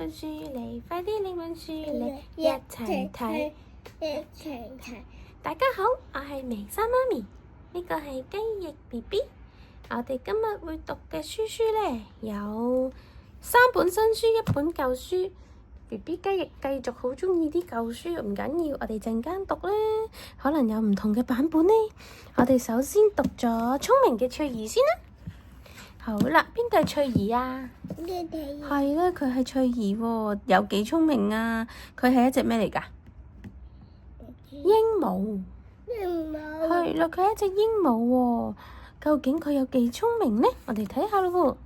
本書嚟，快啲拎本書嚟，一齊睇。大家好，我係微生媽咪，呢個係雞翼 BB。我哋今日會讀嘅書呢，有3本新書，1本舊書。BB 雞翼繼續好鍾意啲舊書，唔緊要，我哋陣間讀啦，可能有唔同嘅版本呢。我哋首先讀咗聰明嘅翠兒先啦。好啦，邊個係翠兒啊？係啦，佢係翠兒喎，有幾聰明啊？佢係一隻咩嚟㗎？鸚鵡。係啦，佢係一隻鸚鵡喎。究竟佢有幾聰明呢？我哋睇下咯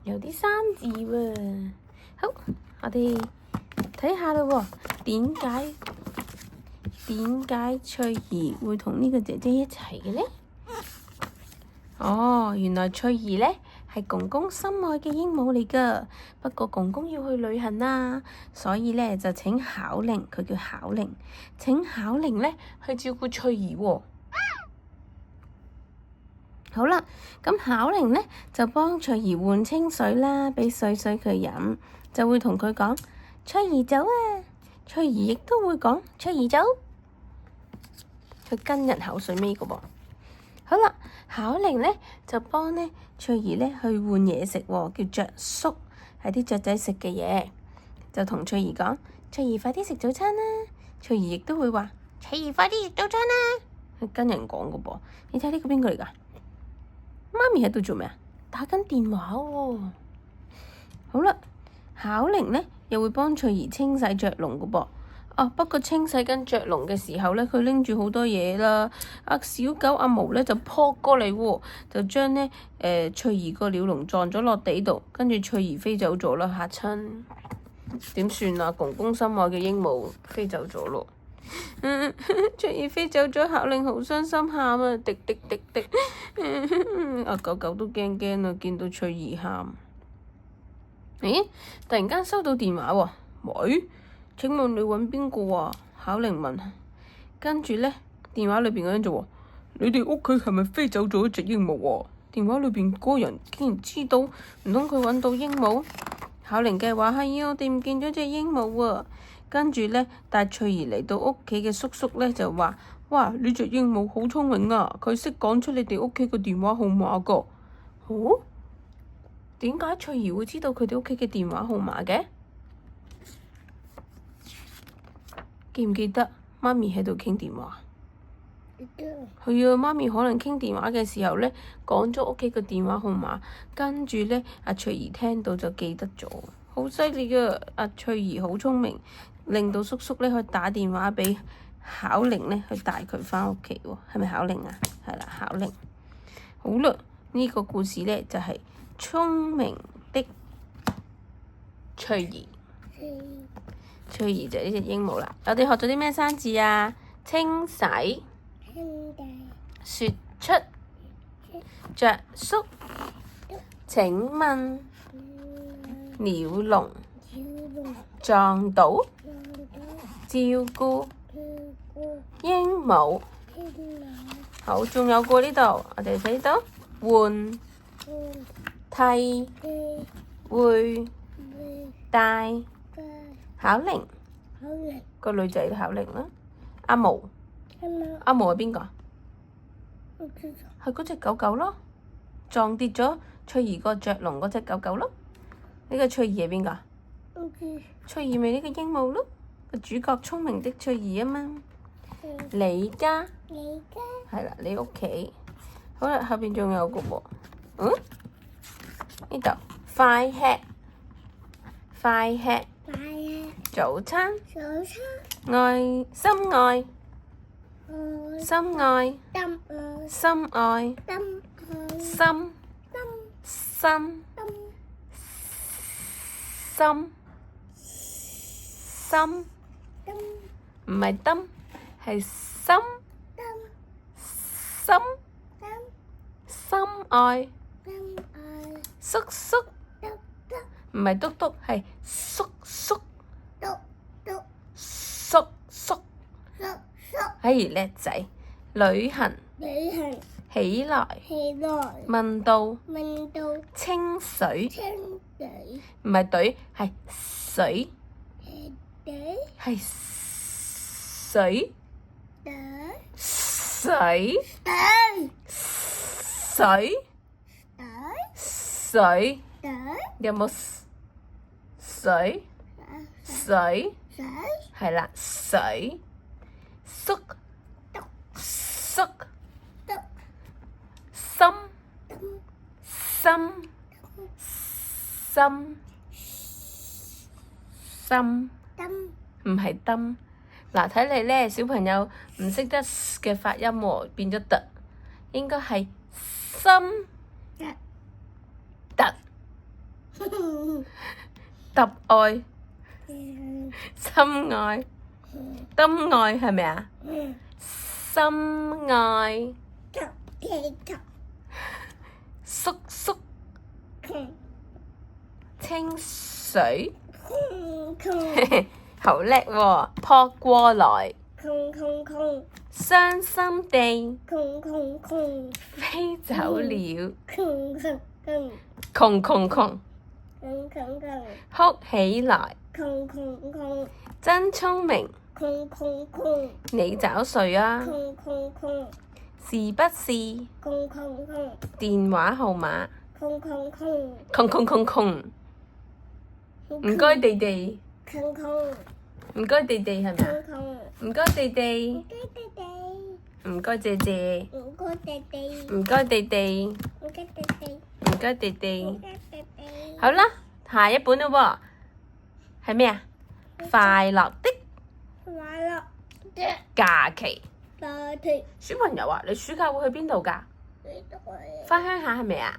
喎，有啲生字喎。好，我哋睇下咯喎，點解翠兒會同呢個姐姐一齊嘅呢？哦，原來翠兒呢係公公心愛嘅鸚鵡嚟㗎，不過公公要去旅行啦，所以呢就請巧玲，佢叫巧玲，請巧玲呢去照顧翠兒喎。好啦，咁巧玲呢就幫翠兒換清水啦，畀水佢飲，就會同佢講翠兒走啊，翠兒亦都會講翠兒走，佢跟人口水尾㗎喎。好啦，巧玲呢就幫呢翠兒呢去換嘢食喎，叫雀粟，係啲雀仔食嘅嘢，就同翠兒講：翠兒快啲食早餐啦！翠兒亦都會話：翠兒快啲食早餐啦！佢跟人講㗎噃。你睇呢個邊個嚟㗎？媽咪喺度做咩啊？打緊電話喎。好啦，巧玲呢又會幫翠兒清洗雀籠㗎噃。不過清洗緊雀籠嘅時候呢，佢拎住好多嘢啦。小狗阿毛呢就撲過嚟喎，就將呢翠兒個鳥籠撞咗落地度，跟住翠兒飛走咗啦，嚇親。點算啊？公公心愛嘅鸚鵡飛走咗咯。翠兒飛走咗，巧玲好傷心喊啊，滴滴滴滴。狗狗都驚驚啊，見到翠兒喊。咦？突然間收到電話喎，喂？請問你揾邊個啊？巧玲問。跟住呢，電話裏邊嗰人就話：你哋屋企係咪飛走咗一隻鸚鵡啊？電話裏邊嗰個人竟然知道，唔通佢揾到鸚鵡？巧玲嘅話係啊，我哋唔見咗隻鸚鵡啊！跟住呢，帶翠兒嚟到屋企嘅叔叔呢，就話：哇！呢隻鸚鵡好聰明啊，佢識講出你哋屋企嘅電話號碼㗎。哦？點解翠兒會知道佢哋屋企嘅電話號碼嘅？記唔記得媽咪喺度傾電話？係啊，媽咪可能傾電話嘅時候呢，講咗屋企嘅電話號碼，跟住呢，阿翠兒聽到就記得咗，好犀利㗎！阿翠兒好聰明，令到叔叔呢去打電話畀巧玲呢去帶佢返屋企喎。係咪巧玲啊？係啦，巧玲。好啦，呢個故事呢就係聰明的翠兒。翠兒就係呢隻鸚鵡啦。我哋學咗啲咩生字啊？清洗、說出、雀粟。請問鳥籠撞到照顧鸚鵡。好，仲有個呢度，我哋睇到換替會帶。巧玲，個女仔巧玲啦。阿毛係邊個？係嗰隻狗狗咯，撞跌咗翠兒個雀籠嗰隻狗狗咯。呢個翠兒係邊個？翠兒咪呢個鸚鵡咯，個主角聰明的翠兒啊嘛。你家係啦，你屋企。好啦，後邊仲有個喎。呢度快吃早餐，愛心愛心愛心愛心心心心，唔係燈，係心心心愛叔叔，唔係篤篤，係叔叔叔叔。哎，叻仔！旅行起來問道清水唔係隊，係水，係水，水，水，水，有冇水？水，係啦，水，縮，縮，心，心，心，心，唔係燈。嗱，睇嚟咧，小朋友唔識得嘅發音喎，變咗突，應該係心突，揼愛，心愛，tâm愛係咪啊？心愛，叔叔，清水，好叻喎！撲過來，傷心地飛走了，窮窮窮，哭起來，真聰明，你找誰啊？是不是電話號碼？窮窮窮窮，唔該地地，唔該地地係咪啊？唔該地地，唔該姐姐，唔該地地，唔該地地。好啦，下一本咯喎，係咩啊？快樂的假期。小朋友啊，你暑假會去邊度㗎？返鄉下係咪啊？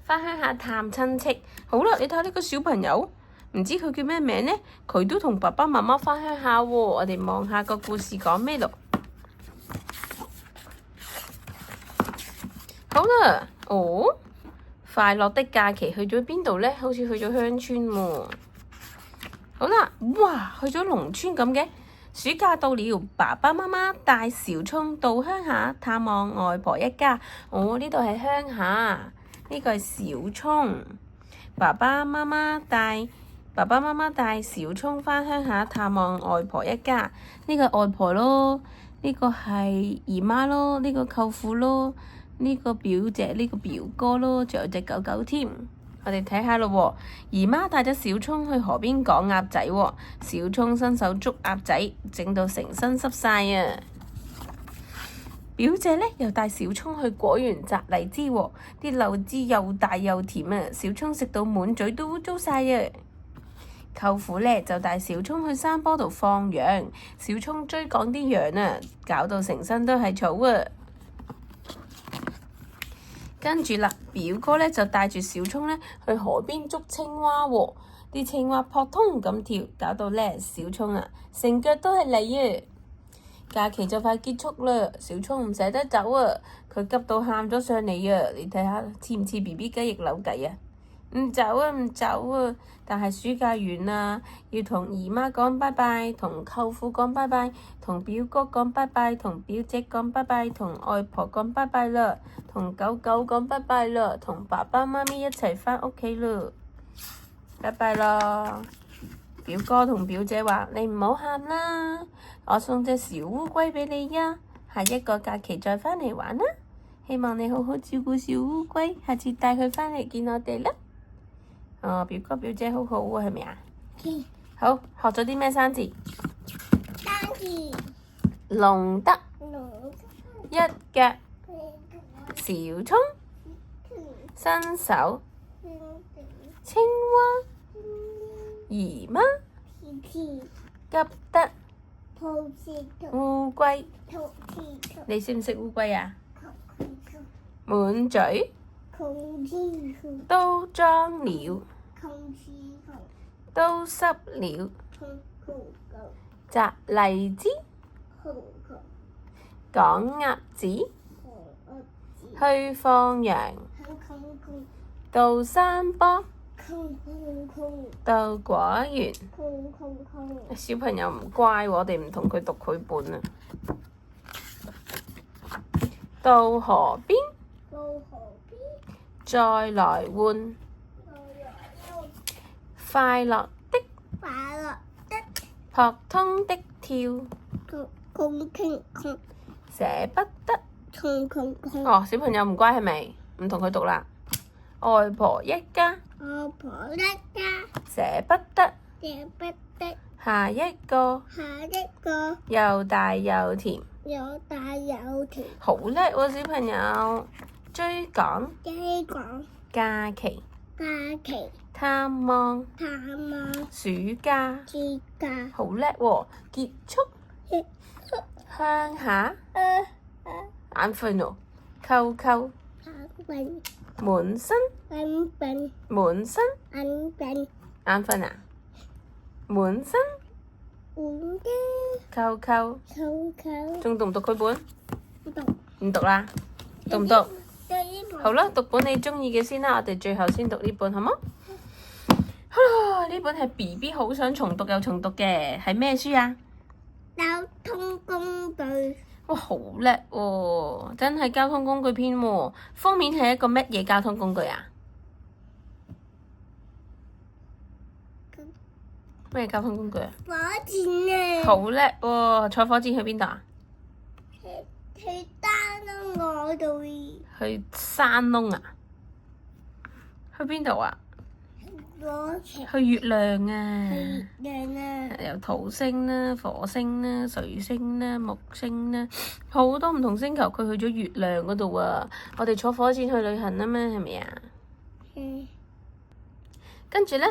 返鄉下探親戚。好啦，你睇下呢個小朋友，唔知佢叫咩名呢？佢都同爸爸媽媽返鄉下喎。我哋望下個故事講咩咯？好啦，哦，快樂的假期去咗邊度呢？好似去咗鄉村喎。好啦，哇，去咗農村咁嘅。暑假到了，爸爸媽媽帶小聰到鄉下探望外婆一家。哦，呢度係鄉下，呢個係小聰。爸爸媽媽帶小聰返鄉下探望外婆一家。呢個外婆咯，呢個係姨媽咯，呢個舅父咯，呢個表姐，呢個表哥咯，仲有隻狗狗添。我哋睇下咯喎，姨媽帶咗小聰去河邊趕鴨仔喎，小聰伸手捉鴨仔，整到成身濕晒啊！表姐呢又帶小聰去果園摘荔枝喎，啲荔枝又大又甜啊！小聰食到滿嘴都污糟晒啊！舅父呢就帶小聰去山坡度放羊，小聰追趕啲羊啊，搞到成身都係草啊！跟住啦，表哥呢就帶住小聰呢去河邊捉青蛙喎，啲青蛙撲通咁跳，搞到呢小聰啊成腳都係泥啊！假期就快結束啦，小聰唔捨得走啊，佢急到喊咗上嚟啊！你睇下似唔似 BB 雞翼扭計啊？唔走啊，唔走啊！但係暑假完啦，要同姨媽講拜拜，同舅父講拜拜，同表哥講拜拜，同表姐講拜拜，同外婆講拜拜啦，同狗狗講拜拜啦，同爸爸媽咪一齊返屋企啦，拜拜啦！表哥同表姐話：你唔好喊啦，我送隻小烏龜俾你啊！下一個假期再返嚟玩啦！希望你好好照顧小烏龜，下次帶佢返嚟見我哋啦！哦，表哥表姐好好喎，係咪啊？好，學咗啲咩生字？生字。龍德。一腳。小聰。伸手。青蛙。姨媽。急得。烏龜。你識唔識烏龜啊？滿嘴。都裝了，都濕了，摘荔枝，趕鴨子，去放羊，到山坡，到果園。小朋友唔乖，我哋唔同佢讀繪本啊。到河邊，再來換，快樂的，快樂的，撲通的跳，空空空，捨不得。空空空。哦，小朋友唔乖係咪？唔同佢讀啦。外婆一家，外婆一家，捨不得。捨不得。下一個，下一個又大又甜，又大又甜。好叻喎小朋友。追趕，追趕，假期，假期，探望，探望，暑假，暑假。好叻喎。結束，鄉下，眼瞓喎。扣扣，揾滿身，揾滿身，揾眼瞓啊？滿身，揾扣扣，扣扣。仲讀唔讀佢本？讀唔讀啦，讀唔讀？對呢本好啦，讀本你鍾意嘅先啦，我哋最後先讀呢本好冇？啊，呢本係 BB 好想重讀又重讀嘅，係咩書啊？交通工具。哇，好叻喎！真係交通工具篇喎。封面係一個乜嘢交通工具啊？咩交通工具啊？火箭啊！好叻喎！坐火箭去邊度啊？去單窿嗰度，去山窿啊？去邊度啊？火車去月亮啊！去亮啊！有土星啦、火星啦、水星啦、木星啦，好多唔同星球，佢去咗月亮嗰度啊！我哋坐火箭去旅行啊嘛，係咪啊？嗯。跟住咧，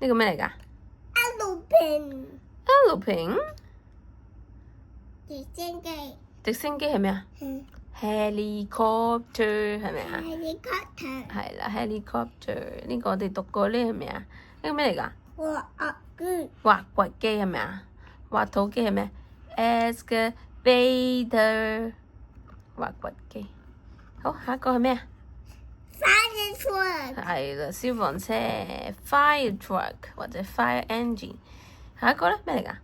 呢個咩嚟㗎Aeroplane ？Aeroplane 直升機。直升機係咩啊嗯。 ？Helicopter 係咪啊？ Helicopter 係啦，Helicopter 呢個我哋讀過呢係咪啊？呢個咩嚟㗎？滑滑機。挖掘機係咪啊？挖土機係咩？Excavator 挖掘機。好，下一個係咩啊？ Fire truck 係啦，消防車 fire truck 或者 fire engine。下一個咧咩嚟㗎？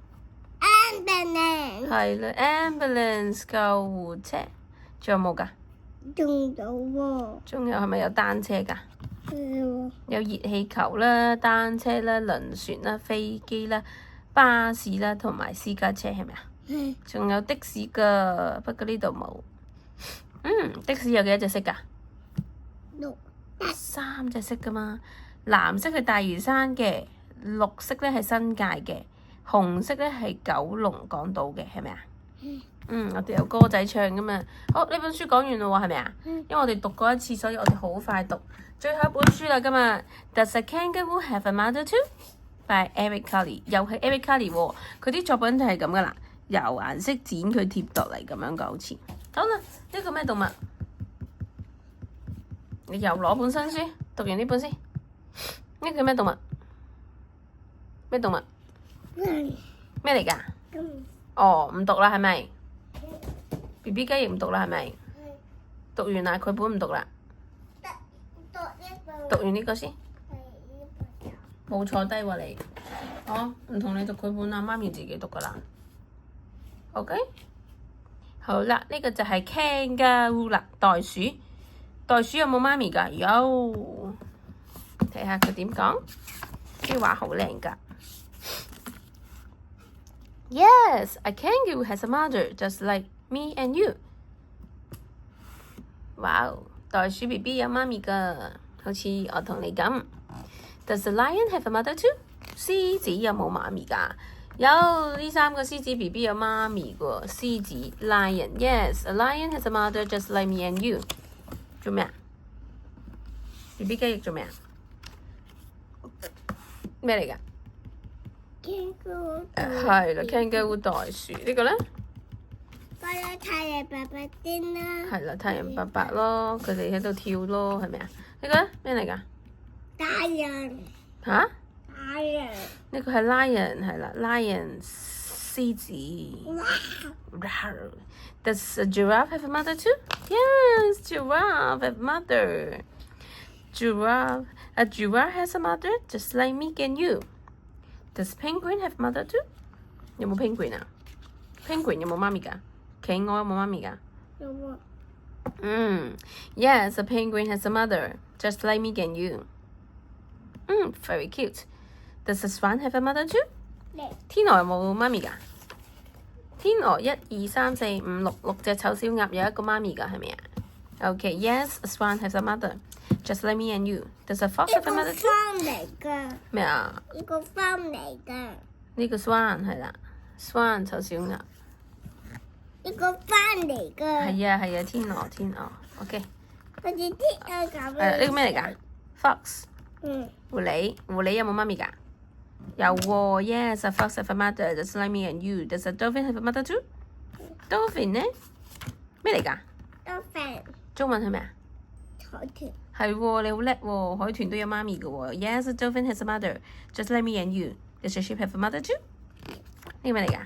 Ambulance 係啦，ambulance 救護車。仲有冇㗎？仲有喎。仲有係咪有單車㗎？係有熱氣球啦、單車啦、輪船啦、飛機啦、巴士啦，同埋私家車係咪啊？喎。仲有的士㗎，不過呢度冇。的士有幾多隻色㗎？3隻色㗎嘛。藍色係大嶼山嘅，綠色咧係新界嘅，紅色咧係九龍港島嘅，係咪啊？我哋有歌仔唱㗎嘛。好，呢本書講完啦喎，係咪啊？因為我哋讀過一次，所以我哋好快讀最後一本書啦。今日 Does a kangaroo have a mother too? by Eric Carle， 又係 Eric Carle 喎。佢啲作品就係咁噶啦，由顏色剪佢貼落嚟咁樣嘅好似。好啦，呢個咩動物？你又攞本新書，讀完呢本先。呢個咩動物？咩動物？咩嚟㗎？哦，唔讀啦，係咪？BB 雞翼唔讀啦，係咪？讀完啦，佢本唔讀啦。讀完呢個先。冇坐低喎你。唔同你讀佢本啦，媽咪自己讀噶啦。OK。好啦，呢個就係 kangaroo 啦，袋鼠。袋鼠有冇媽咪㗎？有。睇下佢點講。啲畫好靚㗎。Yes, a kangaroo has a mother just like me and you. 哇！袋鼠 BB 有媽咪㗎，好似我同你咁。Does the lion have a mother too? 獅子有冇媽咪㗎？有，呢3個獅子 BB 有媽咪㗎。獅子 lion yes, a lion has a mother just like me and you. 做咩啊 ？BB 雞翼做咩啊？咩嚟㗎？係啦 kangaroo 袋鼠呢個咧？太陽爸爸先啦。係啦，太陽伯伯咯，佢哋喺度跳咯，係咪啊？呢個咧咩嚟㗎？太陽。嚇？太陽。呢個係 lion 係啦 ，lion 獅子。Does a giraffe have a mother too? Yes, giraffe have a mother. A giraffe has a mother just like me and you. Does penguin have a mother too? 有冇 penguin 啊 ？penguin 有冇媽咪㗎？企鵝有冇媽咪㗎？有冇？Yes, a penguin has a mother just like me and you. Very cute. Does the swan have a mother too? 嚟天鵝有冇媽咪㗎？天鵝1、2、3、4、5、6隻醜小鴨有一個媽咪㗎，係咪啊？Okay, yes, a swan has a mother. Just like me and you. Does a fox 呢 have a 個 mother too? 花嚟㗎，咩啊？呢個花嚟㗎，呢個 swan 係啦 ，swan 醜小鴨。呢個花嚟㗎，係啊，天鵝。OK，好似啲咁。呢個咩嚟㗎 ？Fox 嗯，狐狸有冇媽咪㗎？有喎，Yes, a fox have a mother. Just like me and you. Does a dolphin have a mother too? Dolphin 呢？咩嚟㗎？都肥中文係咩啊？海豚，係喎，你好叻喎，海豚都有媽咪㗎喎。Yes, a dolphin has a mother. Just like me and you. Does a sheep have a mother too? 呢個咩嚟㗎？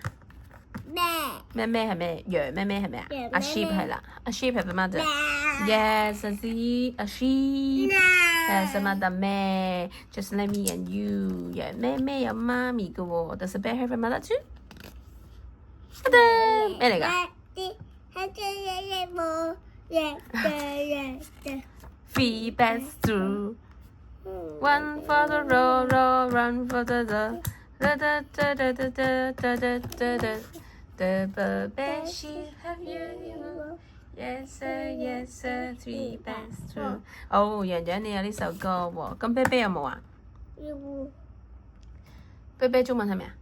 咩係咩？羊咩係咪啊羊？A sheep 係啦，A sheep have a mother. 咩 Yes, a sheep has a mother 咩？Just like me and you. 羊咩有媽咪㗎喎。Does a bear have a mother too? 咩嚟㗎？Three bears through. One for the row, run for the The bear sheep have you. Yes sir, 3 bears through. 洋洋你有呢首歌喎，咁啤啤有冇啊？啤啤中文係咩啊？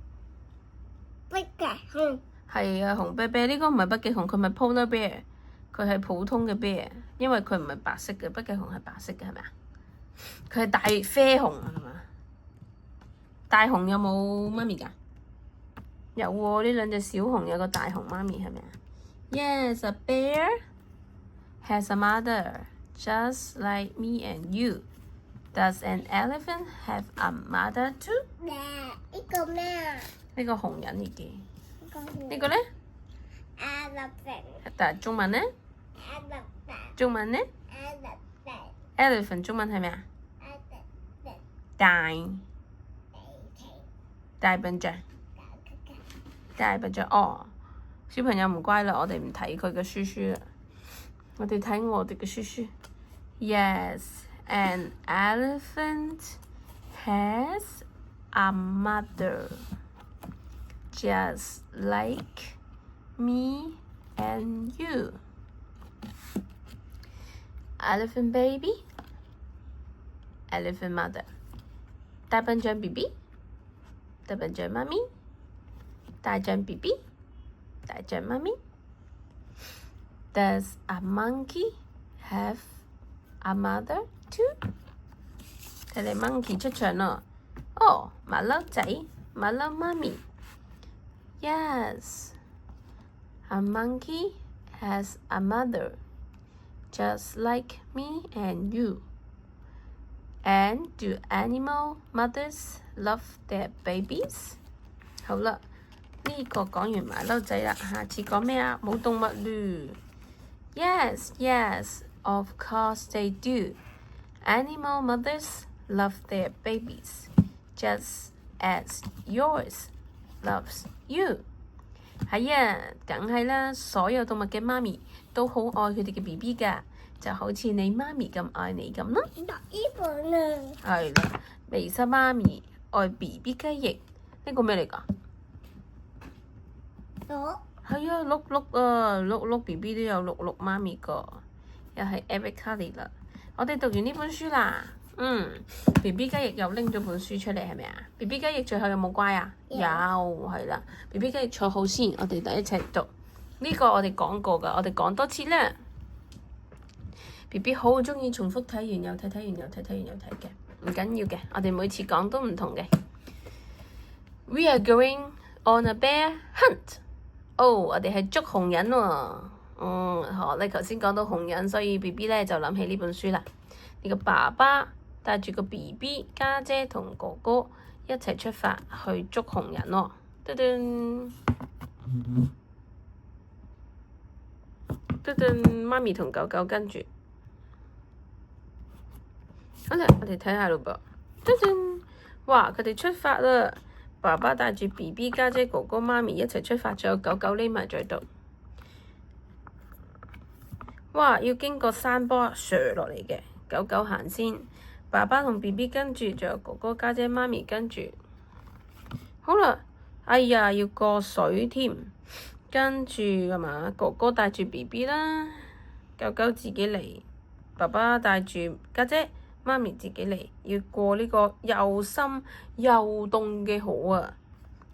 係啊，紅啤啤呢個唔係北極熊，佢咪 polar bear， 佢係普通嘅 bear， 因為佢唔係白色嘅，北極熊係白色嘅係咪啊？佢係大啡熊啊係嘛？大熊有冇媽咪㗎？有喎，呢兩隻小熊有個大熊媽咪係咪啊？ Yes, a bear has a mother, just like me and you. Does an elephant have a mother too? 呢個咩啊？呢個紅人嚟嘅。呢呢個呢？但係中文呢？中文呢 ？Elephant 中文係咩啊？大笨象。哦，小朋友唔乖啦，我哋唔睇佢嘅書書啦，我哋睇我哋嘅書書。Yes, an elephant has a mother, just like me and you. Elephant baby, elephant mother. 大笨象 BB， 大笨象媽咪。大象 BB， 大象媽咪。Does a monkey have a mother too？ 睇嚟 monkey 出場咯。哦，馬騮仔，馬騮媽咪。Yes, a monkey has a mother, just like me and you. And do animal mothers love their babies？ 好啦。呢個講完馬騮仔啦，下次講咩啊？冇動物咯。Yes, of course they do. Animal mothers love their babies, just as yours loves you. 係啊，梗係啦，所有動物嘅媽咪都好愛佢哋嘅 BB 㗎，就好似你媽咪咁愛你咁咯。呢本啊，係啦，微濕媽咪愛 BB 雞翼，呢個咩嚟㗎？係啊，碌 BB 都有碌媽咪個，又係 Erica 啦。我哋讀完呢本書啦，BB 雞翼又拎咗本書出嚟係咪啊 ？BB 雞翼最後有冇乖啊？有，係啦。BB 雞翼坐好先，我哋一齊讀。呢個我哋講過㗎，我哋講多次啦。BB 好鍾意重複睇完又睇，睇完又睇，睇完又睇嘅，唔緊要嘅，我哋每次講都唔同嘅。We are going on a bear hunt。我哋係捉熊人喎。你頭先講到熊人，所以 BB 咧就諗起呢本書啦。呢個爸爸帶住個 BB 家姐同哥哥一齊出發去捉熊人喎。嘟嘟，媽咪同狗狗跟住。好啦，我哋睇下咯噃。嘟嘟，哇！佢哋出發啦！爸爸帶住 BB 家姐哥哥媽咪一齊出發，仲有狗狗匿埋在度。哇！要經過山坡瀡落嚟嘅，狗狗行先，爸爸同 BB 跟住，仲有哥哥家姐媽咪跟住。好啦，哎呀，要過水添，跟住係嘛？哥哥帶住 BB 啦，狗狗自己嚟，爸爸帶住家姐，媽咪自己嚟，要過呢個又深又凍嘅河啊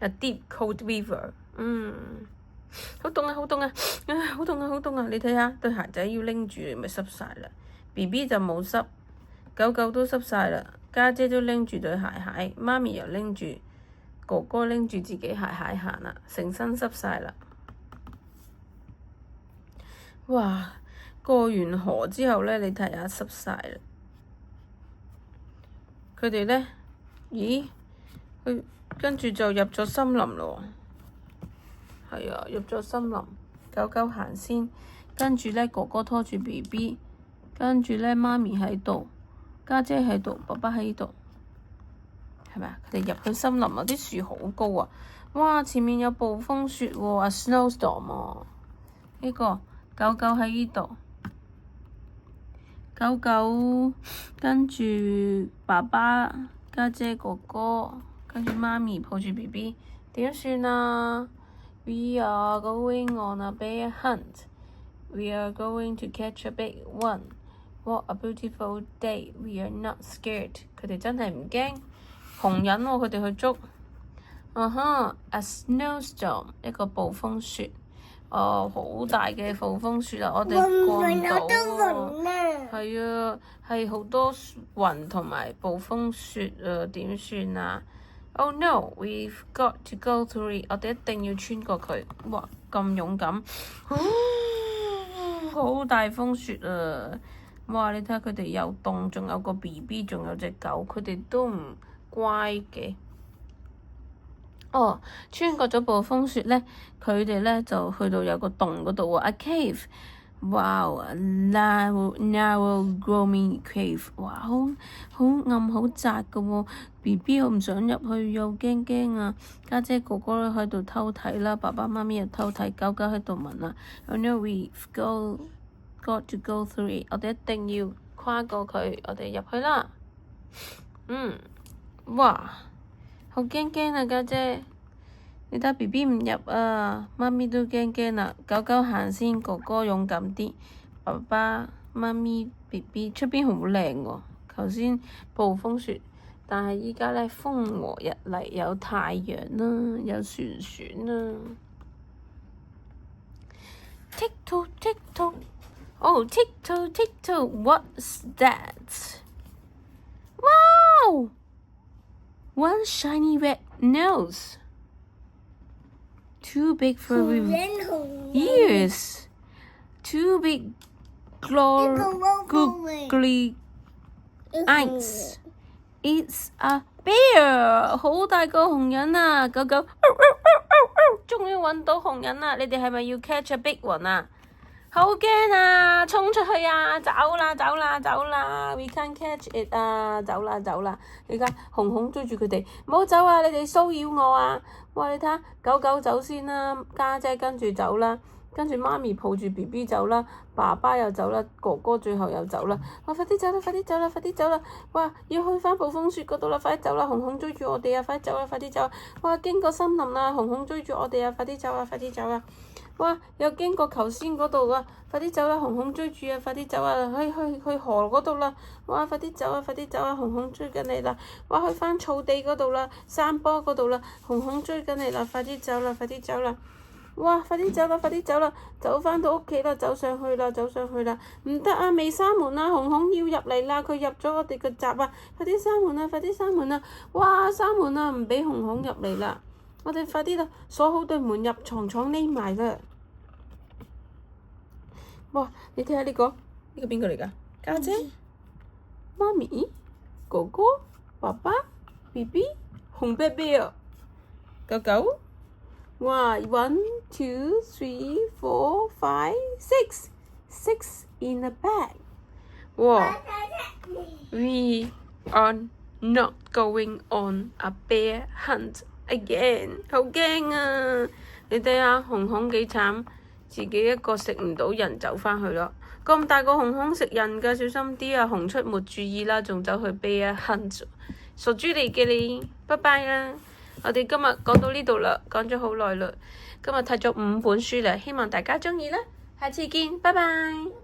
！A deep cold river，好凍啊！好凍啊！好凍啊！好凍啊！你睇下對鞋仔要拎住，咪濕晒啦。BB 就冇濕，狗狗都濕晒啦。家姐都拎住對鞋，媽咪又拎住，哥哥拎住自己鞋行啦，成身濕晒啦。哇！過完河之後咧，你睇下濕晒啦。佢哋咧，咦？佢跟住就入咗森林咯。係啊，入咗森林，狗狗行先，跟住咧哥哥拖住 BB， 跟住咧媽咪喺度，家姐喺度，爸爸喺度，係咪啊？佢哋入去森林啊！啲樹好高啊！哇！前面有暴風雪喎，a snowstorm 啊！呢個狗狗喺呢度，狗狗跟住爸爸、家姐、哥哥，跟住媽咪抱住 BB， 點算啊？We are going on a bear hunt. We are going to catch a big one. What a beautiful day. We are not scared. 佢哋真係唔驚。紅人喎，佢哋去捉。A snowstorm， 一個暴風雪。好大嘅暴風雪啊！我哋過唔到喎。係啊，係好多雲同埋暴風雪啊，點算啊？Oh no, we've got to go through it. 我哋一定要穿過佢。哇，咁勇敢！好大風雪啊！哇，你睇下佢哋又凍，仲有個 BB， 仲有隻狗，佢哋都唔乖嘅。穿過咗暴風雪咧，佢哋咧就去到有個洞嗰度喎，a cave。Wow, a narrow, gloomy cave。哇，好暗好窄㗎喎。BB 又唔想入去，又驚驚啊！家姐哥哥喺度偷睇啦，爸爸媽咪又偷睇，狗狗喺度聞啦。Oh no, we've got to go through it。我哋一定要跨過佢，我哋入去啦。哇！好驚啊，家姐！你睇 BB 唔入啊，媽咪都驚啦。狗狗行先，哥哥勇敢啲。爸爸、媽咪、BB 出邊好靚喎。頭先暴風雪，但係依家咧風和日麗，有太陽啦，有船啦。Tick-tock, tick-tock. Oh, tick-tock, tick-tock. What's that? Wow! One shiny red nose. Two big furry ears. Two big googly eyes. It's a bear. 好大個紅人啊！狗狗，終於揾到紅人啦！你哋係咪要 catch a big one 啊？好驚啊！衝出去啊！走啦！We can't catch it 啊！走啦！而家紅紅追住佢哋，唔好走啊！你哋騷擾我啊！哇！你睇下狗狗走先啦，家姐跟住走啦，跟住媽咪抱住 BB 走啦，爸爸又走啦，哥哥最後又走啦。哇！快啲走啦！哇！要去返暴風雪嗰度啦！快啲走啦！紅紅追住我哋啊！快啲走！哇！經過森林啦，紅紅追住我哋啊！快啲走啊！哇！又經過頭先嗰度啊！快啲走啦！紅紅追住啊！快啲走啊！去河嗰度啦！哇！快啲走啊！紅紅追緊你啦！哇！去返草地嗰度啦，山坡嗰度啦，紅紅追緊你啦！快啲走啦！哇！快啲走啦！走返到屋企啦，走上去啦！唔得啊！未閂門啊！紅紅要入嚟啦！佢入咗我哋個閘啊！快啲閂門啊！哇！閂門啊！唔畀紅紅入嚟啦！我哋快啲啦，鎖好對門，入床匿埋啦！哇！你睇下呢個邊個嚟㗎？家姐、媽咪、哥哥、爸爸、BB、紅啤啤啊！狗狗，哇 ！1, 2, 3, 4, 5, 6 in a bag。哇 ！We are not going on a bear hunt again。好驚啊！你睇下紅紅幾慘，自己一個食唔到人走返去咯。咁大個熊熊食人㗎，小心啲啊！熊出沒注意啦，仲走去啤啊哼住，傻豬嚟嘅你，拜拜啦！我哋今日講到呢度啦，講咗好耐啦，今日睇咗5本書啦，希望大家鍾意啦，下次見，拜拜。